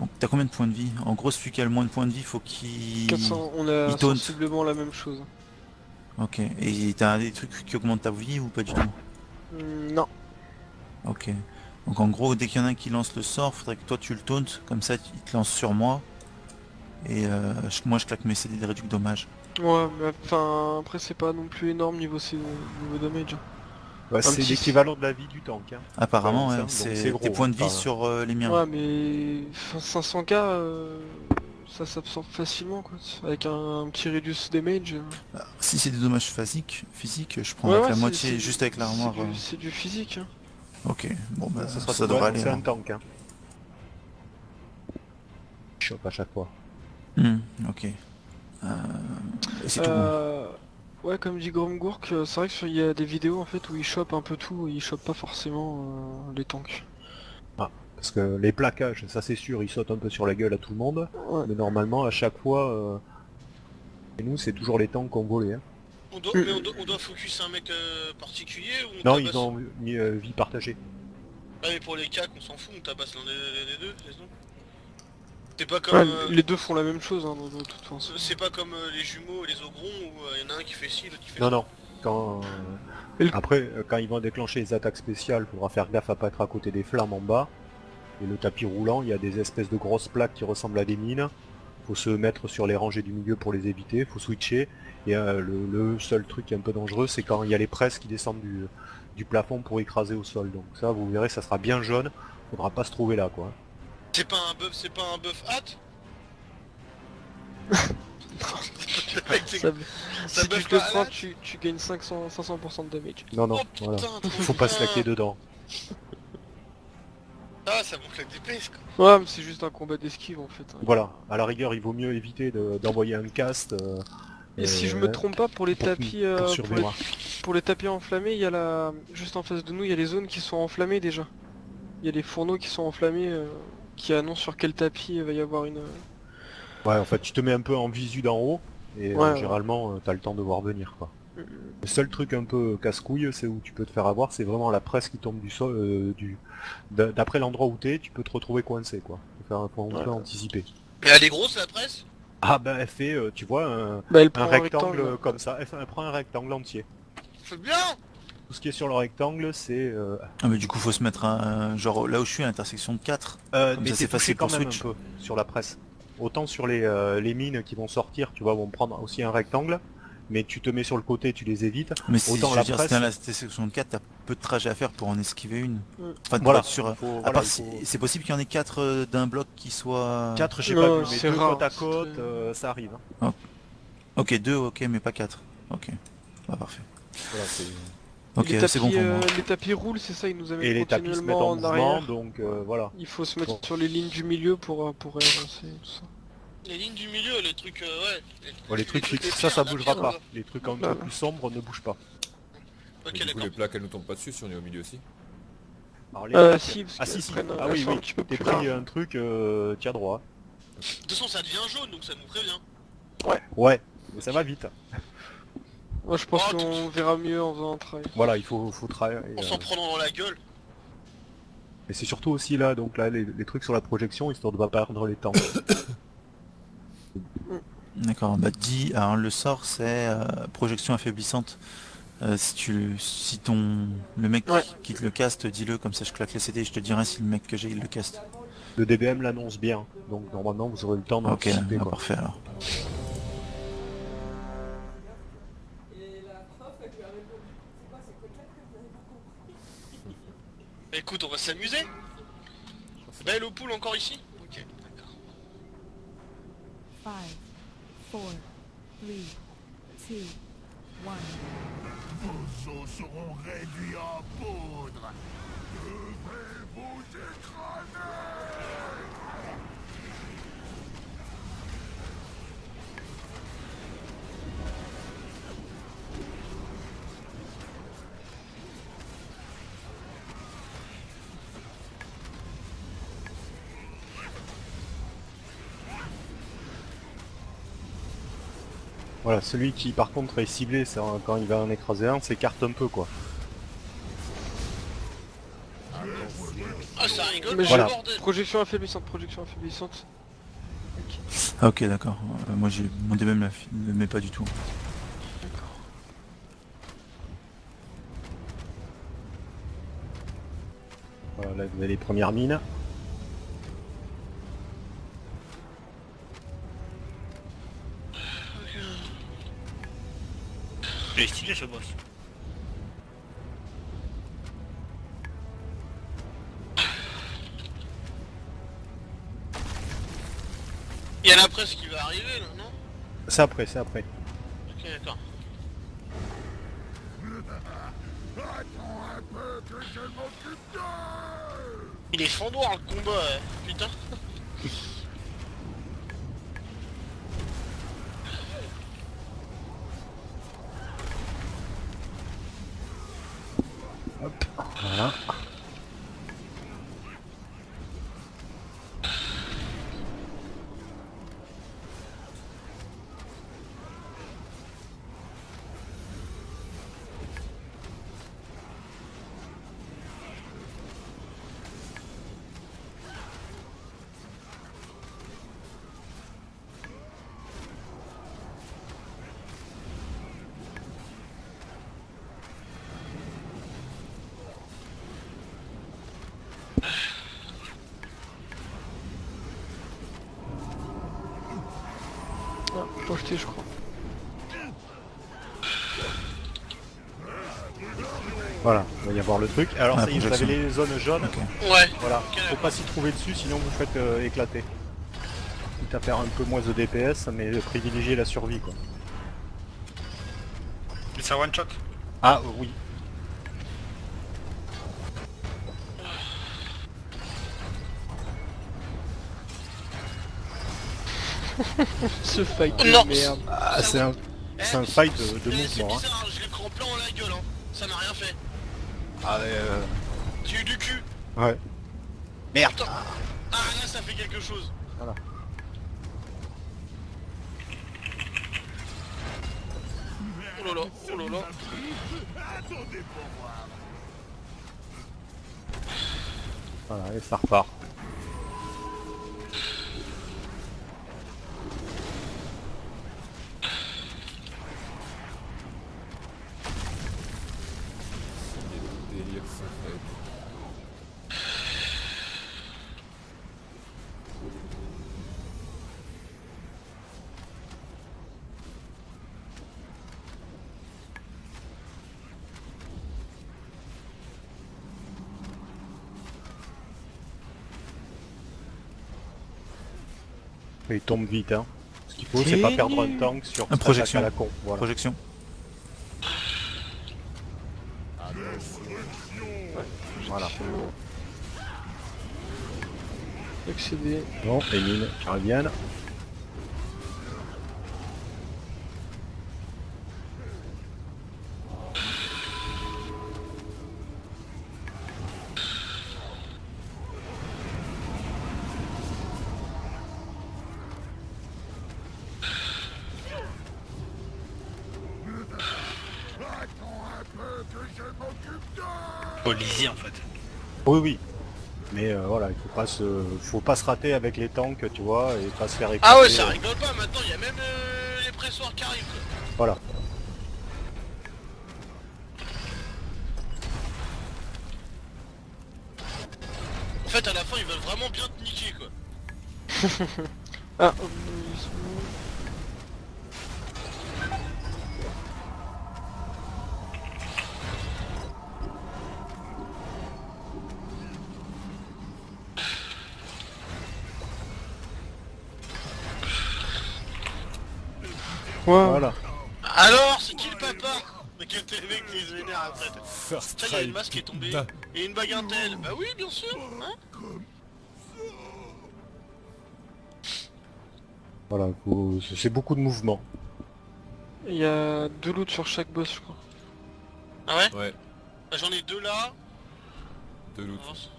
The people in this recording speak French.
Donc t'as combien de points de vie? En gros, celui qui a le moins de points de vie, faut qu'il... 400, on a Il taunt. sensiblement la même chose. Ok. Et t'as des trucs qui augmentent ta vie ou pas du tout? Non. Ok. Donc en gros, dès qu'il y en a un qui lance le sort, faudrait que toi tu le tauntes, comme ça il te lance sur moi. Et moi je claque mes CD de réduc dommage. Ouais, mais enfin, après c'est pas non plus énorme niveau damage. Bah, Un c'est petit... l'équivalent de la vie du tank. Hein. Apparemment, ouais, Donc c'est c'est tes gros. points Hein. de vie Enfin, sur les miens. Ouais, mais enfin, 500k, ça s'absorbe facilement quoi. Avec un petit reduce damage. Bah, si c'est des dommages physiques, je prends Ouais, avec ouais, la c'est moitié, juste avec l'armoire. c'est du physique. Hein. Ok, bon bah ça sera ça tout. devrait Ouais, aller c'est un alors. tank. Hein. Chope à chaque fois. Ok. Et c'est tout bon. Euh... Ouais, comme dit Gromgourk, c'est vrai qu'il y a des vidéos en fait où il chope un peu tout, et il chope pas forcément les tanks. Ah, parce que les plaquages, ça c'est sûr, ils sautent un peu sur la gueule à tout le monde. Ouais. Mais normalement, à chaque fois, et nous, c'est toujours les tanks qu'on volait. Hein. On doit focus un mec particulier ou on Non, tabasse... ils ont mis vie partagée. Ah mais pour les CAC on s'en fout, on tabasse l'un des deux, c'est tout. C'est pas comme... Ouais, les deux font la même chose hein, de toute façon. C'est pas comme les jumeaux et les ogrons où y en a un qui fait ci, l'autre qui fait Non, ça. non. Quand, Et le- Après, quand ils vont déclencher les attaques spéciales, il faudra faire gaffe à pas être à côté des flammes en bas. Et le tapis roulant, il y a des espèces de grosses plaques qui ressemblent à des mines. Faut se mettre sur les rangées du milieu pour les éviter, faut switcher. Et le seul truc qui est un peu dangereux, c'est quand il y a les presses qui descendent du plafond pour écraser au sol. Donc ça, vous verrez, ça sera bien jaune. Faudra pas se trouver là, quoi. C'est pas un buff hâte. Ça- Ça si tu buff te pas à prends, la- tu gagnes 500% de damage. Non, non, Oh putain, voilà. trop Faut pas se bien. claquer dedans. Ah ça me claque des PS quoi. Ouais, mais c'est juste un combat d'esquive en fait. Hein. Voilà. À la rigueur, il vaut mieux éviter d'envoyer un cast. Et si je me trompe pas, pour les pour- tapis, pour pour survivre. pour les tapis enflammés, il y a juste en face de nous, il y a les zones qui sont enflammées déjà. Il y a les fourneaux qui sont enflammés, qui annoncent sur quel tapis il va y avoir une. Ouais, en fait, tu te mets un peu en visu d'en haut, et Ouais, ouais. généralement, t'as le temps de voir venir, quoi. Mm. Le seul truc un peu casse-couille, c'est où tu peux te faire avoir, c'est vraiment la presse qui tombe du sol, d'après l'endroit où t'es, tu peux te retrouver coincé, quoi. Faut un peu anticiper. Mais elle est grosse la presse. Ah ben, elle fait, tu vois, Bah, elle un prend un rectangle comme ça, elle prend un rectangle entier. C'est bien. Tout ce qui est sur le rectangle, c'est... Ah mais du coup faut se mettre genre là où je suis à l'intersection de 4. Comme mais ça, c'est t'es touché facile quand pour même switch. un peu sur la presse. Autant sur les mines qui vont sortir, tu vois, vont prendre aussi un rectangle, mais tu te mets sur le côté, tu les évites. Mais si Autant je la veux dire, si presse- t'es à l'intersection de 4, t'as peu de trajet à faire pour en esquiver une. Mm. Enfin pour Voilà, être sûr. il faut- À voilà, part il faut- c'est possible qu'il y en ait 4 d'un bloc qui soit... 4 j'ai Non, pas vu, mais c'est 2 rare, côte à c'est côte, très- ça arrive. Hein. Ok, 2 ok, mais pas 4. Ok, bah parfait. Voilà, c'est- Ok, les c'est bon pour moi. les tapis roulent, c'est ça, ils nous amènent Et les tapis se mettent continuellement en en mouvement, arrière. donc voilà. Il faut se mettre Bon. sur les lignes du milieu pour avancer, tout ça. Les lignes du milieu, les trucs ouais. Bon, les trucs fixes, les ça pires, bougera la pas. pire, Les trucs un Ah. peu plus sombres ne bougent pas. Ok Mais du coup, d'accord. les plaques, elles nous tombent pas dessus si on est au milieu aussi. Alors, les plaques- Si, parce Ah qu'elles si, si. prennent Ah elles oui, sont oui. un petit peu T'es plus pris larges. un truc, tiens droit. De toute façon ça devient jaune donc ça nous prévient. Ouais, mais ça va vite. Moi je pense Oh, qu'on verra mieux en faisant un travail. Voilà, il faut travailler. On s'en prenant dans la gueule. Et c'est surtout aussi là, donc là, les trucs sur la projection, histoire de pas perdre les temps. D'accord, bah dis, alors le sort c'est projection affaiblissante. Si le mec Ouais. qui te le caste, dis-le, comme ça je claque les CD et je te dirai si le mec que j'ai il le caste. Le DBM l'annonce bien, donc normalement vous aurez le temps Ok, d'anticiper, bah, quoi. parfait alors. Écoute on va s'amuser. Belle aux poules encore ici. Ok d'accord. 5, 4, 3, 2, 1. Vos os seront réduits en poudre. Je vais vous écraser. Voilà, celui qui par contre est ciblé, c'est quand il va en écraser un, s'écarte un peu, quoi. Ah ça rigole Mais Voilà. j'ai projection affaiblissante, projection affaiblissante. Ah ok d'accord. Moi j'ai mon DB ne le met pas du tout. D'accord. Voilà, là vous avez les premières mines. Il est stylé ce boss. Il y a la presse qui va arriver là, non? C'est après, c'est après. Ok, d'accord. Attends un peu que je m'occupe d'eux. Il est fendoir le combat, putain. Voilà. Ah, projeté je crois. Voilà, il va y avoir le truc. Alors Ah, ça y est, vous avez projection. les zones jaunes. Ok. Ouais. Voilà, Ok, faut d'accord. pas s'y trouver dessus, sinon vous faites éclater. Quitte à faire un peu moins de DPS, mais privilégier la survie quoi. Mais ça one shot. Ah oui. Ce fight Oh de non. merde. Ah, c'est un fight de C'est mouvement. Hein. bizarre, je l'ai pris en plein en la gueule, hein. Ça n'a rien fait. Ah, J'ai eu du cul. ouais. Merde. Attends. Ah là ça fait quelque chose. Voilà. Oh là là, oh là là. Attendez pour voir. Voilà, et ça repart. Délire ça fait. Et il tombe vite, hein. Ce qu'il faut, c'est pas perdre un tank sur cette projection. attaque à la con. Voilà. Projection. Voilà. Accéder. Bon, les mines qui reviennent. Attends un peu que je m'occupe d'eux. Faut lisier en fait. Oui, oui. Mais voilà, il faut pas se rater avec les tanks, tu vois, et pas se faire éclater. Ah ouais, ça rigole pas, maintenant il y a même les pressoirs qui arrivent. Quoi. Voilà. En fait à la fin ils veulent vraiment bien te niquer quoi. Ah, wow. Voilà. Alors c'est qui le papa? Mais quel mec qui se vénère après. First Ça y a une masse qui est tombée. Da. Et une bagatelle. Bah oui bien sûr hein. Voilà, c'est beaucoup de mouvements. Il y a 2 loots sur chaque boss je crois. Ah ouais? Ouais, Bah, j'en ai deux là. de loot. Avance.